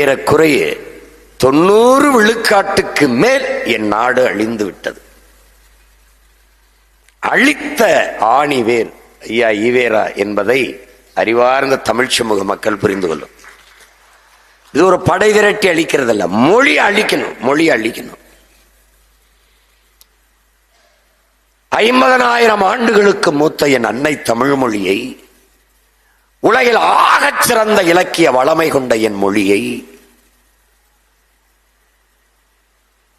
ஏறக்குறைய 90 விழுக்காட்டுக்கு மேல் என் நாடு அழிந்து விட்டது. அழித்த ஆணிவேர் ஐயா ஈவேரா என்பதை அறிவார்ந்த தமிழ் சமூக மக்கள் புரிந்து கொள்ளும். இது ஒரு படை திரட்டி அழிக்கிறதல்ல, மொழி அழிக்கணும், மொழி அழிக்கணும். 50,000 ஆண்டுகளுக்கு மூத்த என் அன்னை தமிழ் மொழியை, உலகில் ஆகச் சிறந்த இலக்கிய வளமை கொண்ட என் மொழியை,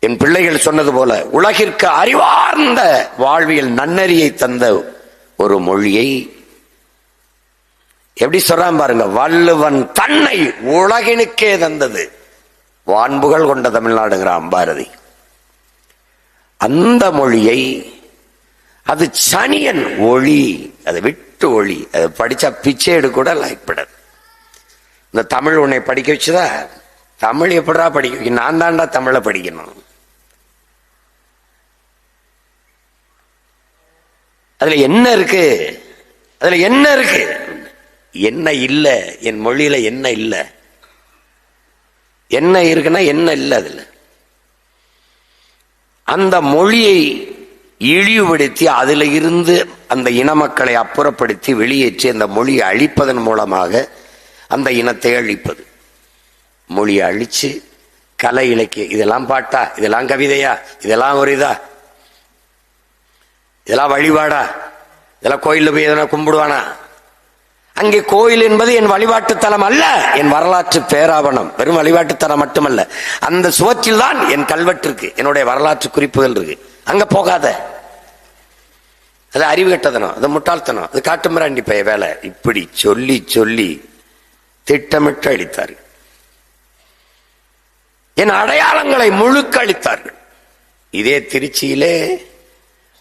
என் பிள்ளைகள் சொன்னது போல உலகிற்கு அறிவார்ந்த வாழ்வியல் நன்னறியை தந்த ஒரு மொழியை, எப்படி சொல்றான் பாருங்க, வள்ளுவன் தன்னை உலகினுக்கே தந்தது வான்புகள் கொண்ட தமிழ்நாடுங்கிறான் பாரதி. அந்த மொழியை, அது சனியன் ஒளி, அதை விட்டு ஒளி, அது படிச்சா பிச்சை எடுக்க கூட லாய்ப்படாது. இந்த தமிழ் உன்னை படிக்க வச்சுதா? தமிழ் எப்படா படிக்க? நான் தான்டா தமிழை படிக்கணும். அதுல என்ன இருக்கு? அதுல என்ன இருக்கு? என்ன இல்ல? என் மொழியில என்ன இல்ல? என்ன இருக்குன்னா என்ன இல்ல அதுல? அந்த மொழியை இழிவுபடுத்தி அதில் இருந்து அந்த இன மக்களை அப்புறப்படுத்தி வெளியேற்றி அந்த மொழியை அழிப்பதன் மூலமாக அந்த இனத்தை அழிப்பது. மொழியை அழிச்சு கலை இலக்கிய, இதெல்லாம் பாட்டா, இதெல்லாம் கவிதையா, இதெல்லாம் ஒரு இதா, இதெல்லாம் வழிபாடா, இதெல்லாம் கோயிலில் போய் எதனா கும்பிடுவானா? அங்கே கோயில் என்பது என் வழிபாட்டு தலம் அல்ல, என் வரலாற்று பேராவணம். வெறும் வழிபாட்டு தலம் மட்டுமல்ல, அந்த சுவற்றில் தான் என் கல்வெட்டு இருக்கு, என்னுடைய வரலாற்று குறிப்புகள் இருக்கு. அங்க போகாத, அது அறிவு கட்டதனம், அது முட்டாள்தனம், அது காட்டுமிராண்டி பைய வேலை. இப்படி சொல்லி சொல்லி திட்டமிட்டு அளித்தார்கள். என் அடையாளங்களை முழுக்க அளித்தார்கள். இதே திருச்சியிலே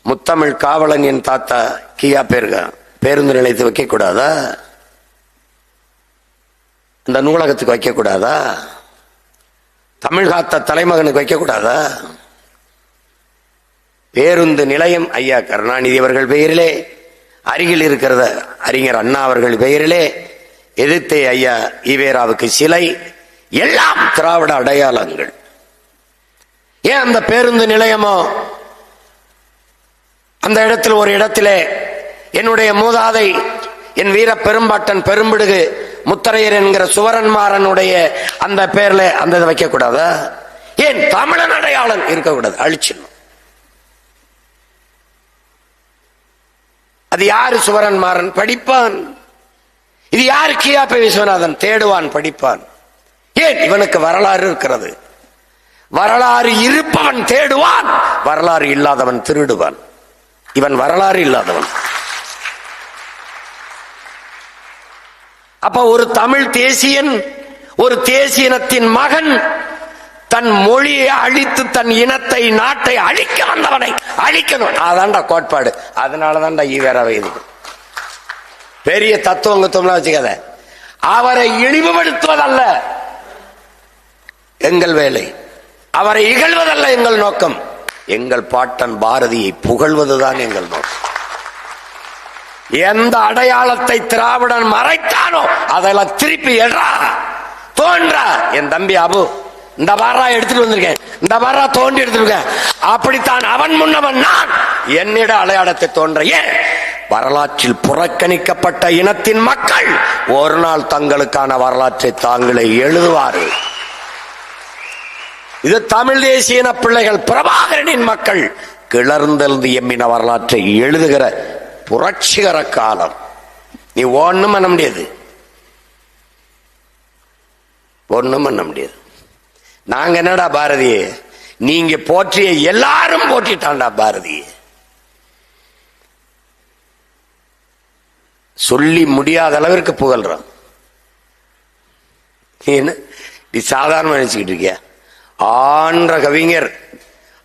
முத்தமிழ் காவலன் என் தாத்தா கியா பேருந்து நிலையத்தை வைக்க கூடாதா? அந்த நூலகத்துக்கு வைக்க கூடாதா? தமிழ் காத்த தலைமகனுக்கு வைக்க கூடாதா? பேருந்து நிலையம் ஐயா கருணாநிதி அவர்கள் பெயரிலே, அருகில் இருக்கிறத அறிஞர் அண்ணா அவர்கள் பெயரிலே, எதிர்த்தே ஐயா ஈவேராவுக்கு சிலை, எல்லாம் திராவிட அடையாளங்கள். ஏன் அந்த பேருந்து நிலையமோ அந்த இடத்தில் ஒரு இடத்திலே என்னுடைய மூதாதை என் வீர பெரும்பாட்டன் பெரும்பிடுகு முத்தரையர் என்கிற சுவரன்மாறனுடைய அந்த பேர்ல அந்த இதை வைக்க கூடாதா? ஏன் தமிழன் அடையாளம் இருக்கக்கூடாது? அழிச்சிடணும். அது யாரு? சுவரன்மாறன் படிப்பான். இது யாரு? கியாபே விஸ்வநாதன் தேடுவான், படிப்பான். ஏன்? இவனுக்கு வரலாறு இருக்கிறது. வரலாறு இருப்பவன் தேடுவான், வரலாறு இல்லாதவன் திருடுவான். இவன் வரலாறு இல்லாதவன். அப்ப ஒரு தமிழ் தேசியன், ஒரு தேசியனத்தின் மகன் தன் மொழியை அழித்து தன் இனத்தை நாட்டை அழிக்க வந்தவனை அழிக்கணும். அதான்டா கோட்பாடு. அதனாலதான்டா ஈவேராவை எதுக்கு பெரிய தத்துவங்கத்தம்லாம் வச்சுக்காத. அவரை இழிவுபடுத்துவதல்ல எங்கள் வேலை, அவரை இகழ்வதல்ல எங்கள் நோக்கம். எங்கள் பாட்டன் பாரதியை புகழ்வதுதான் எங்கள் நோக்கம். எந்த அடையாளத்தை திராவிடன் மறைத்தானோ அதெல்லாம் திருப்பி எழா, தோன்றா. என் தம்பி அபு, இந்த பாரா எடுத்துட்டு வந்திருக்கேன், இந்த பாரா தோண்டி எடுத்துருக்கேன். அப்படித்தான் அவன் முன்னவன் நான். என்னிட அடையாளத்தை தோன்ற. ஏன்? வரலாற்றில் புறக்கணிக்கப்பட்ட இனத்தின் மக்கள் ஒரு நாள் தங்களுக்கான வரலாற்றை தாங்களே எழுதுவார்கள். இது தமிழ் தேசிய பிள்ளைகள் பிரபாகரனின் மக்கள் கிளர்ந்தெழுந்து எம்மின வரலாற்றை எழுதுகிற புரட்சிகர காலம். நீ ஒண்ணும் பண்ண முடியாது, ஒண்ணும் பண்ண முடியாது. நாங்க என்னடா பாரதியே, நீங்க போற்றிய எல்லாரும் போற்றிட்டான்டா பாரதியே. சொல்லி முடியாத அளவிற்கு புகழ்றான். நீ சாதாரண நினைச்சுக்கிட்டு இருக்கிய? ஆன்ற கவிஞர்,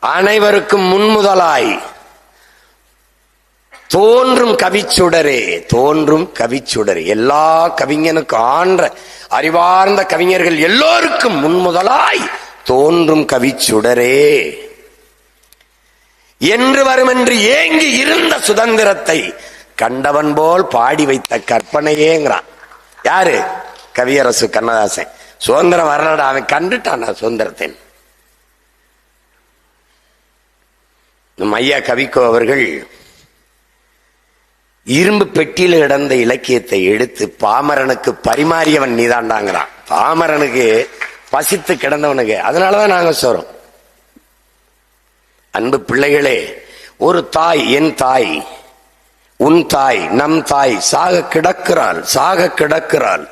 அனைவருக்கும் முன்முதலாய் தோன்றும் கவிச்சுடரே, தோன்றும் கவிச்சுடரே. எல்லா கவிஞனுக்கும் ஆன்ற அறிவார்ந்த கவிஞர்கள் எல்லோருக்கும் முன்முதலாய் தோன்றும் கவிச்சுடரே என்று வருமென்று ஏங்கி இருந்த சுதந்திரத்தை கண்டவன் போல் பாடி வைத்த கற்பனையேங்கிறான். யாரு? கவியரசு கண்ணதாசன். சுதந்திரம் வரலடா, அவன் கண்டுட்டான் சுதந்திரத்தை. நம்ம ஐயா கவிக்கோ அவர்கள் இரும்பு பெட்டியில கிடந்த இலக்கியத்தை எடுத்து பாமரனுக்கு பரிமாறியவன் நீதாண்டாங்கிறான். பாமரனுக்கு பசித்து கிடந்தவனுக்கு. அதனாலதான் நாங்க சொல்றோம், அன்பு பிள்ளைகளே, ஒரு தாய், என் தாய், உன் தாய், நம் தாய் சாக கிடக்கிறாள், சாக கிடக்கிறாள்.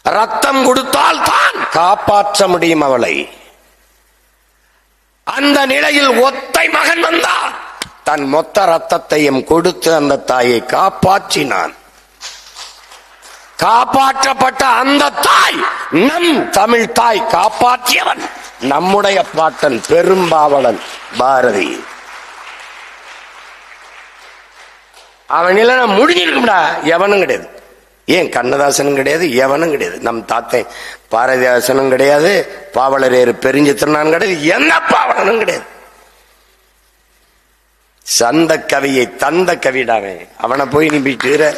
ரத்தம் கொடுத்தால் தான் காப்பாற்ற முடியும் அவளை. அந்த நிலையில் ஒத்தை மகன் வந்தார், தன் மொத்த ரத்தத்தையும் கொடுத்து அந்த தாயை காப்பாற்றினான். காப்பாற்றப்பட்ட அந்த தாய் நம் தமிழ் தாய், காப்பாற்றியவன் நம்முடைய பாட்டன் பெரும்பாவலன் பாரதி. அவனில முடிஞ்சிருக்கும்டா, எவனும் கிடையாது. ஏன் கண்ணதாசனும் கிடையாது, எவனும் கிடையாது. நம் தாத்தை பாரதிதாசனும் கிடையாது, பாவலரேறு பெருஞ்சித்திரனான் கிடையாது, எந்த பாவலனும் கிடையாது. சந்த கவியை தந்த கவிடாவே, அவனை போய் நீ போயிட்டு.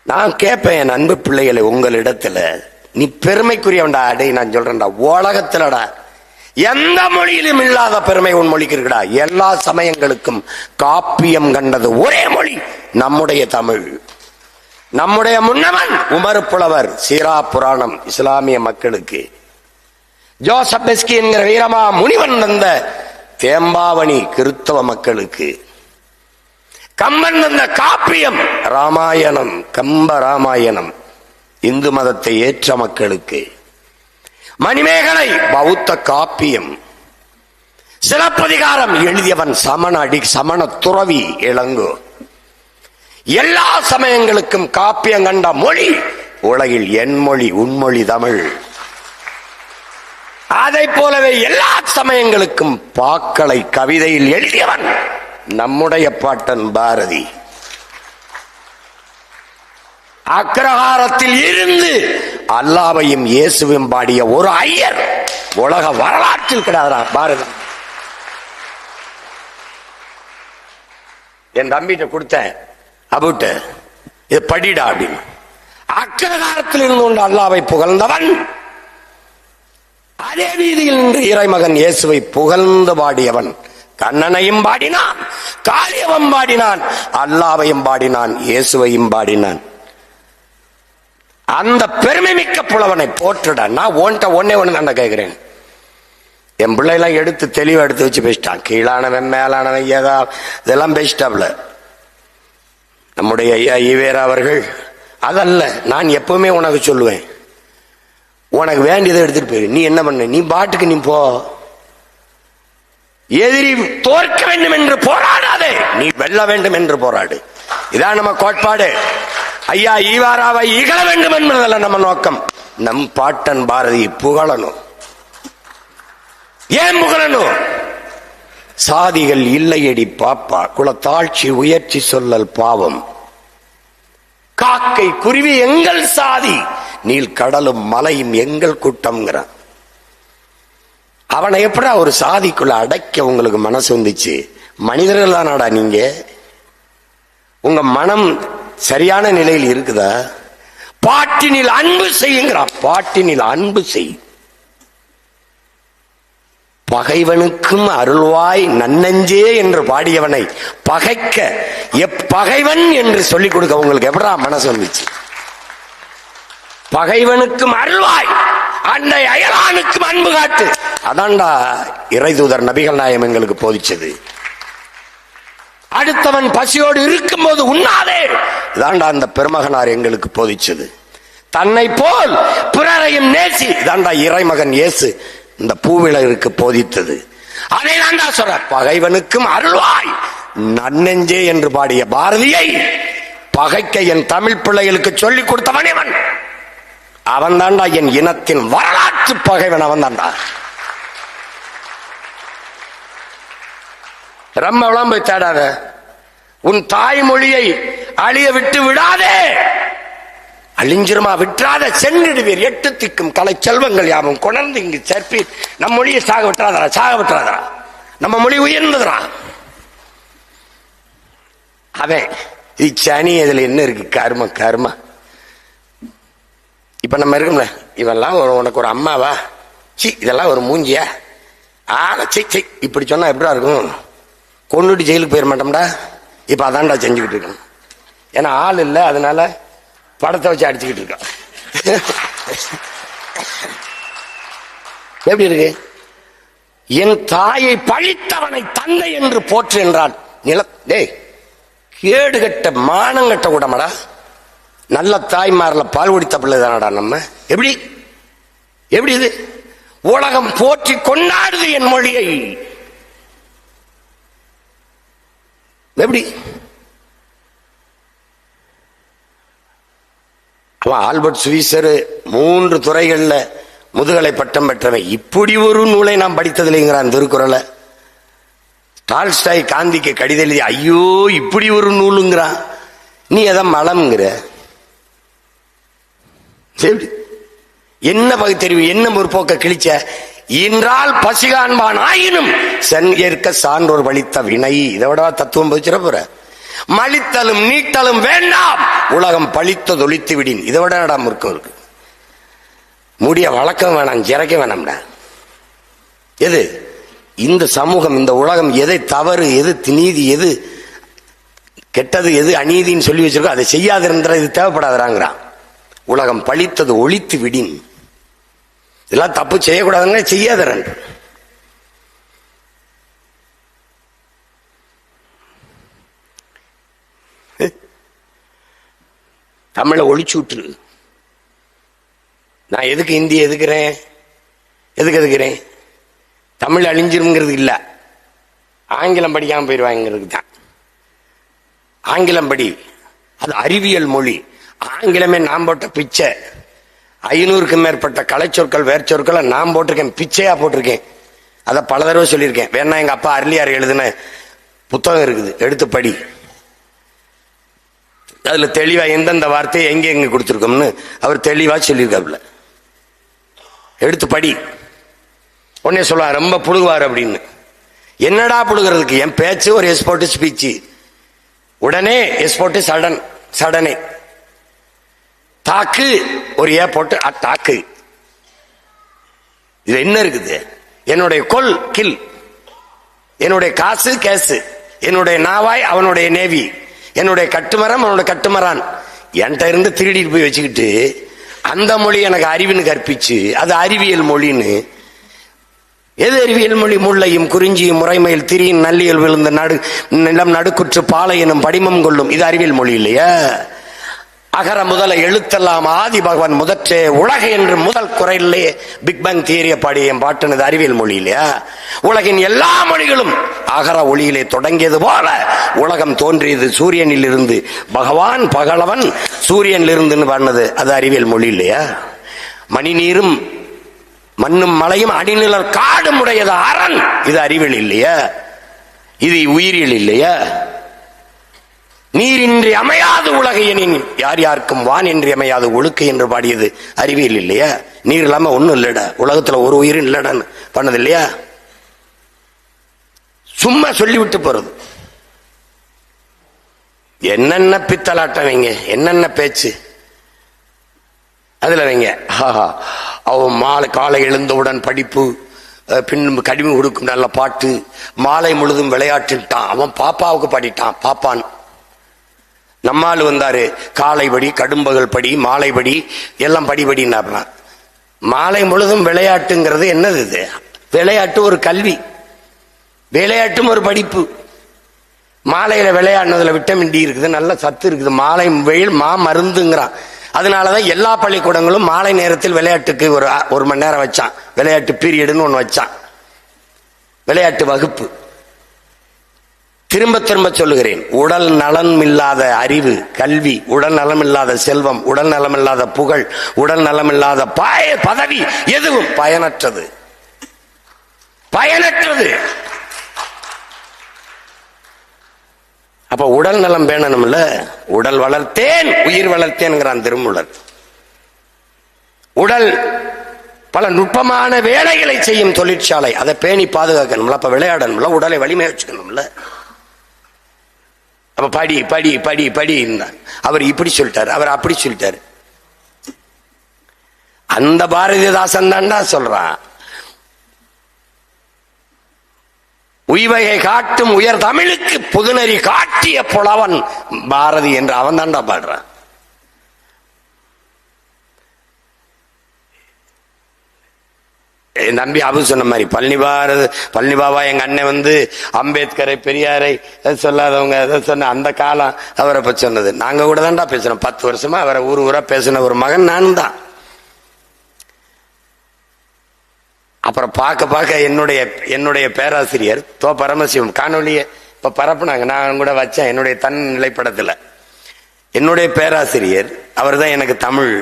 நான் கேட்பேன் என் அன்பு பிள்ளைகளை உங்களிடத்துல, நீ பெருமைக்குரியவன்டா. அடே நான் சொல்றேன்டா, உலகத்துலடா எந்த மொழியிலும் இல்லாத பெருமை உன் மொழிக்கு இருக்குடா. எல்லா சமயங்களுக்கும் காப்பியம் கண்டது ஒரே மொழி நம்முடைய தமிழ். நம்முடைய முன்னவன் உமர் புலவர் சீரா புராணம் இஸ்லாமிய மக்களுக்கு, ஜோசப் பெஸ்கி என்கிற வீரமா முனிவன் வந்த தேம்பாவணி கிறிஸ்தவ மக்களுக்கு, கம்பன் வந்த காப்பியம் ராமாயணம் கம்ப ராமாயணம் இந்து மதத்தை ஏற்ற மக்களுக்கு, மணிமேகலை பௌத்த காப்பியம், சிலப்பதிகாரம் எழுதியவன் சமண துறவி இளங்கோ. எல்லா சமயங்களுக்கும் காப்பியம் கண்ட மொழி உலகில் என் மொழி, உன்மொழி தமிழ். அதை போலவே எல்லா சமயங்களுக்கும் பாக்களை கவிதையில் எழுதியவன் நம்முடைய பாட்டன் பாரதி. அக்ரஹாரத்தில் இருந்து அல்லாவையும் இயேசுவையும் பாடிய ஒரு ஐயர் உலக வரலாற்றில் கிடையாதா பாரதி. என் தம்பிட்ட கொடுத்தேன், அபுட்ட இது படிடா அப்படின்னு. அக்ரஹாரத்தில் இருந்து கொண்டு அல்லாவை புகழ்ந்தவன் அதே வீதியில் நின்று இறைமகன் இயேசுவை புகழ்ந்து பாடியவன். கண்ணனையும் பாடினான், காளியவன் பாடினான், அல்லாவையும் பாடினான், இயேசுவையும் பாடினான். அந்த பெருமை மிக்க புலவனை போற்றுட. நான் ஒன்னே ஒண்ணு நான் கேட்கிறேன். என் பிள்ளைலாம் எடுத்து தெளிவா எடுத்து வச்சு பேசிட்டான். கீழானவன் மேலானவன் ஏதா இதெல்லாம் பேசிட்டாப்ல நம்முடைய ஐயா ஈவேரா அவர்கள். அதல்ல, நான் எப்பவுமே உனக்கு சொல்லுவேன், உனக்கு வேண்டியதை எடுத்துட்டு போயிரு. நீ என்ன பண்ண, நீ பாட்டுக்கு நீ போ. எதிரி தோற்க வேண்டும் என்று போராடாதே, நீ வெல்ல வேண்டும் என்று போராடு. இதான் நம்ம கோட்பாடு. ஐயா ஈவாராவை இகழ வேண்டும் என்பதல்ல நம்ம நோக்கம். நம் பாட்டன் பாரதி புகழணும். ஏன் புகழணும்? சாதிகள் இல்லையடி பாப்பா, குலத்தாட்சி உயர்ச்சி சொல்லல் பாவம். காக்கை குருவி எங்கள் சாதி, நீல் கடலும் மலையும் எங்கள் கூட்டம்ங்கிறான். அவனை எப்படா ஒரு சாதிக்குள்ள அடைக்க உங்களுக்கு மனசு வந்துச்சு? மனிதர்கள் தானாடா நீங்க? உங்க மனம் சரியான நிலையில் இருக்குதா? பாட்டினில் அன்பு செய்யுங்கிறான். பாட்டினில் அன்பு செய். பகைவனுக்கும் அருள்வாய் நன்னஞ்சே என்று பாடியவனை பகைக்க எப்பகைவன் என்று சொல்லிக் கொடுக்க உங்களுக்கு எப்படா மனசு வந்துச்சு? பகைவனுக்கும் அருள்வாய், அன்னை அயலானுக்கும் அன்பு காட்டு. அதான்டா இறைதூதர் நபிகள் நாயகம் எங்களுக்கு போதிச்சது. அடுத்தவன் பசியோடு இருக்கும் போது உண்ணாதே, இதாண்டா அந்த பெருமகனார் எங்களுக்கு போதிச்சது. தன்னை போல் பிறரையும் நேசி, இதாண்டா இறைமகன் இயேசு இந்த பூவிலருக்கு போதித்தது. அதை தாண்டா சொல்ற, பகைவனுக்கும் அருள்வாய் நன்னெஞ்சே என்று பாடிய பாரதியை பகைக்க என் தமிழ் பிள்ளைகளுக்கு சொல்லிக் கொடுத்தவன் இவன். அவன் தாண்டா என் இனத்தின் வரலாற்று பகைவன். அவன் தாண்டா. ரொம்ப போய் தேடாத. உன் தாய்மொழியை அழிய விட்டு விடாதே. அழிஞ்சிருமா விட்டுறாத, சென்றிடுவீர். 8 திக்கும் கலை செல்வங்கள் யாவும் கொணர்ந்து இங்கு சேர்ப்பீர். நம் மொழியை சாக விட்டுறாதரா, சாக விட்டுறாதரா. நம்ம மொழி உயர்ந்ததுரா. அவன் சனி இதுல என்ன இருக்கு? கர்ம கர்ம இப்ப நம்ம இருக்கும்ல, இவெல்லாம் உனக்கு ஒரு அம்மாவா, சி இதெல்லாம் ஒரு மூஞ்சியா, சி இப்படி சொன்னா எப்படிடா இருக்கும்? கொண்டுட்டு ஜெயிலுக்கு போயிட மாட்டோம்டா. இப்ப அதான்டா செஞ்சுக்கிட்டு இருக்கோம். ஏன்னா ஆள் இல்லை, அதனால படத்தை வச்சு அடிச்சுக்கிட்டு இருக்கோம். எப்படி இருக்கு? என் தாயை பழித்தவனை தந்தை என்று போற்று என்றான். டேய் கேடுகட்ட மானங்கட்ட கூடமாடா, நல்ல தாய்மார்ல பால் குடித்த பிள்ளை தானடா நம்ம. எப்படி எப்படி இது? உலகம் போற்றி கொண்டாடுது என் மொழியை. எப்படி? அவன் ஆல்பர்ட் ஸ்வீசர் 3 துறைகள்ல முதுகலை பட்டம் பெற்றவன். இப்படி ஒரு நூலை நாம் படித்ததில்லைங்கிறான் திருக்குறளை. டால்ஸ்டாய் காந்திக்கு கடிதம் எழுதி ஐயோ இப்படி ஒரு நூலுங்கிறான். நீ எதை மலம்ங்கிற? என்ன பகுத்தறிவு, என்ன முற்போக்க கிழிச்ச? இன்றால் பசிகான்பான் ஆயினும் சென்கேற்க சான்றோர் வலித்த வினை. இதோட தத்துவம் பதிச்சிட போற. மலித்தலும் நீட்டலும் வேண்டாம், உலகம் பழித்தது ஒழித்து விடின். இதை விட நடாம இருக்கும் இருக்கு. முடிய வழக்கம் வேணாம், ஜிறைக்க வேணாம்டா. எது இந்த சமூகம், இந்த உலகம் எதை தவறு, எது நீதி, எது கெட்டது, எது அநீதின்னு சொல்லி வச்சிருக்கோ அதை செய்யாதிருந்த இது தேவைப்படாதாங்கிறான். உலகம் பழித்தது ஒழித்து விடின். இதெல்லாம் தப்பு செய்யக்கூடாதுன்னு செய்யாதரன். தமிழை ஒழிச்சு விட்டுரு. நான் எதுக்கு இந்திய எதுக்குறேன், எதுக்குறேன்? தமிழ் அழிஞ்சிருங்கிறது இல்ல, ஆங்கிலம் படிக்காம போயிடுவாங்கிறது தான். ஆங்கிலம் படி, அது அறிவியல் மொழி. ஆங்கிலமே நான் போட்ட பிச்சை. 500க்கும் மேற்பட்ட கலைச்சொற்கள் வேர்ச்சொற்களை நான் போட்டிருக்கேன், பிச்சையா போட்டிருக்கேன். அதை பல தடவை சொல்லியிருக்கேன். வேணா எங்க அப்பா அருளியார் எழுதின புத்தகம் இருக்குது, எடுத்து படி. அதுல தெளிவா எந்தெந்த வார்த்தையை எங்க எங்க கொடுத்துருக்கோம்னு அவர் தெளிவா சொல்லியிருக்காப்புல. எடுத்து படி. உடனே சொல்லுவார் ரொம்ப புழுகுவார் அப்படின்னு. என்னடா புழுகிறதுக்கு? என் பேச்சு ஒரு எஸ்போர்ட் ஸ்பீச். உடனே எஸ்போர்ட் சடன், சடனே. தாக்கு ஒரு ஏ போட்டு அட்டாக்கு. இது என்ன இருக்குது? என்னுடைய கொல் கில், என்னுடைய காசு கேசு, என்னுடைய நாவாய் அவனுடைய நேவி, என்னுடைய கட்டுமரம் அவனுடைய கட்டுமரான். என்கிட்ட இருந்து திருடிட்டு போய் வச்சுக்கிட்டு அந்த மொழி எனக்கு அறிவுன்னு கற்பிச்சு அது அறிவியல் மொழின்னு. எது அறிவியல் மொழி? முல்லையும் குறிஞ்சியும் முறைமையில் திரியின் நல்லியல் விழுந்த நிலம் நடுக்குற்று பாலை எனும் படிமம் கொள்ளும். இது அறிவியல் மொழி இல்லையா? அகர முதல எழுத்தெல்லாம் ஆதி பகவான் முதற்றே உலக என்று முதல் குறையிலே பிக் பேங் தியரிய பாடிய பாட்டுனது அறிவியல் மொழி இல்லையா? உலகின் எல்லா மொழிகளும் அகர ஒளியிலே தொடங்கியது போல உலகம் தோன்றியது சூரியனில் இருந்து. பகவான் பகலவன் சூரியனில் இருந்துன்னு பாடினது அது அறிவியல் மொழி இல்லையா? மணி நீரும் மண்ணும் மலையும் அடிநிழல் காடும் உடையது அரண். இது அறிவியல் இல்லையா? இது உயிரியல் இல்லையா? நீரின்றி அமையாது உலகை எனின் யார் யாருக்கும் வான் என்று அமையாது ஒழுக்கை என்று பாடியது அறிவியல் இல்லையா? நீர் இல்லாம ஒண்ணும் இல்லடா, உலகத்துல ஒரு உயிரும் இல்லடான்னு பண்ணது இல்லையா? சும்மா சொல்லிவிட்டு போறது. என்னென்ன பித்தலாட்டம் வைங்க, என்னென்ன பேச்சு அதுல வைங்க. அவன் மாலை காலை எழுந்தவுடன் படிப்பு, பின் கடிமை கொடுக்கும் நல்ல பாட்டு, மாலை முழுதும் விளையாட்டுட்டான். அவன் பாப்பாவுக்கு பாடிட்டான், பாப்பான். நம்மால் வந்தாரு காலை படி, கடும்பகல் படி, மாலை படி, எல்லாம் படினா. மாலை முழுதும் விளையாட்டுங்கிறது என்னது? இது விளையாட்டு ஒரு கல்வி, விளையாட்டும் ஒரு படிப்பு. மாலையில விளையாடுனதுல விட்டமின் டி இருக்குது, நல்ல சத்து இருக்குது. மாலை வெயில் மா மருந்துங்கிறான். அதனாலதான் எல்லா பள்ளிக்கூடங்களும் மாலை நேரத்தில் விளையாட்டுக்கு ஒரு மணி நேரம் வச்சான். விளையாட்டு பீரியடுன்னு ஒண்ணு வச்சான், விளையாட்டு வகுப்பு. திரும்ப திரும்ப சொல்லுகிறேன், உடல் நலம் இல்லாத அறிவு கல்வி, உடல் நலம் இல்லாத செல்வம், உடல் நலம் இல்லாத புகழ், உடல் நலம் இல்லாத பதவி எதுவும் பயனற்றது, பயனற்றது. அப்ப உடல் நலம் வேணும்ல. உடல் வளர்த்தேன் உயிர் வளர்த்தேன்கிறான் திருமூலர். உடல் பல நுட்பமான வேலைகளை செய்யும் தொழிற்சாலை, அதை பேணி பாதுகாக்கணும்ல. அப்ப விளையாடணும்ல, உடலை வலிமை வச்சுக்கணும்ல. அப்ப படி படி படி படி. அவர் இப்படி சொல்லிட்டாரு, அவர் அப்படி சொல்லிட்டாரு. அந்த பாரதிதாசன் தான்டா சொல்றான். உய்வகை காட்டும் உயர் தமிழுக்கு புதுநெறி காட்டிய புலவன் பாரதி என்று அவன் தான்டா பாடுறான். என் தம்பி அபு சொன்ன மாதிரி பழனி பாபா எங்க அண்ணன் அம்பேத்கரை பெரியாரை சொல்லாதவங்க அதை சொன்ன அந்த காலம் அவரை பற்றி சொன்னது. நாங்க கூட தான்டா பேசுறோம். 10 வருஷமா அவரை ஊரா பேசின ஒரு மகன் நானும் தான். அப்புறம் பார்க்க என்னுடைய பேராசிரியர் பரமசிவம் காணொலியை இப்ப பரப்புனாங்க. நான் கூட வச்சேன் என்னுடைய தன் நிலைப்படத்துல. என்னுடைய பேராசிரியர் அவர் தான் எனக்கு தமிழ்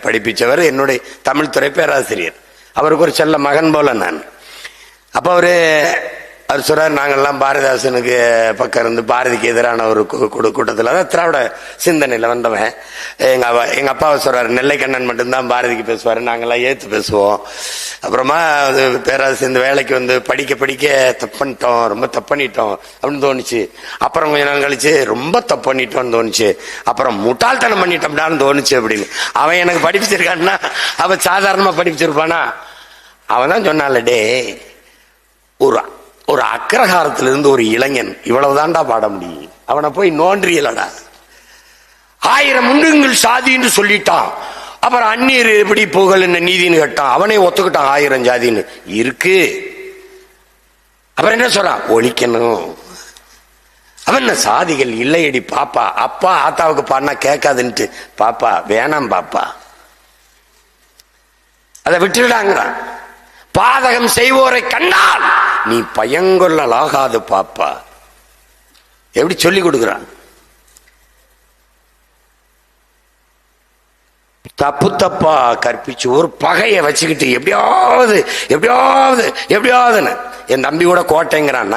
படிப்பிச்சவர். என்னுடைய தமிழ் துறை பேராசிரியர். அவருக்கு ஒரு செல்ல மகன் போல நான். அப்ப அவர் சொல்றாரு, நாங்கள்லாம் பாரதிதாசனுக்கு பக்கம் இருந்து பாரதிக்கு எதிரான ஒரு கூட்டத்தில், அதான் திராவிட சிந்தனையில் வந்தவன். எங்க அப்பாவை சொல்றாரு, நெல்லைக்கண்ணன் மட்டும்தான் பாரதிக்கு பேசுவாரு, நாங்கெல்லாம் ஏத்து பேசுவோம். அப்புறமா பேராசிரியர் இந்த வேலைக்கு படிக்க தப்பு பண்ணிட்டோம், ரொம்ப தப்பு பண்ணிட்டோம் அப்படின்னு தோணுச்சு. அப்புறம் கொஞ்ச நாள் கழிச்சு ரொம்ப தப்பு பண்ணிட்டோம்னு தோணுச்சு. அப்புறம் முட்டாள்தனம் பண்ணிட்டோம்டான்னு தோணுச்சு அப்படின்னு. அவன் எனக்கு படிப்பிச்சிருக்கான்னா அவன் சாதாரணமா படிப்பிச்சிருப்பானா? அவன் தான் சொன்னால, டே ஒரு அக்ரஹாரத்திலிருந்து ஒரு இளைஞன் இவ்வளவுதான்டா பாட முடியும், அவனை போய் நோன்றியலடா. 1000 முண்டுங்கள் சாதின்னு சொல்லிட்டான். அப்புறம் அந்நீர் எப்படி புகழ் என்ன நீதினு கேட்டான். அவனே ஒத்துக்கிட்டான் 1000 ஜாதின்னு இருக்கு. அப்புறம் என்ன சொல்றான், ஒழிக்கணும். அவன் என்ன சாதிகள் இல்லையடி பாப்பா, அப்பா ஆத்தாவுக்கு பாடினா கேட்காதுன்ட்டு பாப்பா வேணாம் பாப்பா, அதை விட்டுடாங்கிறான். பாதகம் செய்வோரை கண்டால் நீ பயங்கொள்ளலாகாது பாப்பா, எப்படி சொல்லி கொடுக்கிறான். தப்பா கற்பிச்சு ஒரு பகையை வச்சுக்கிட்டு எப்படியாவதுன்னு என் தம்பி கூட கோட்டைங்கிறான்.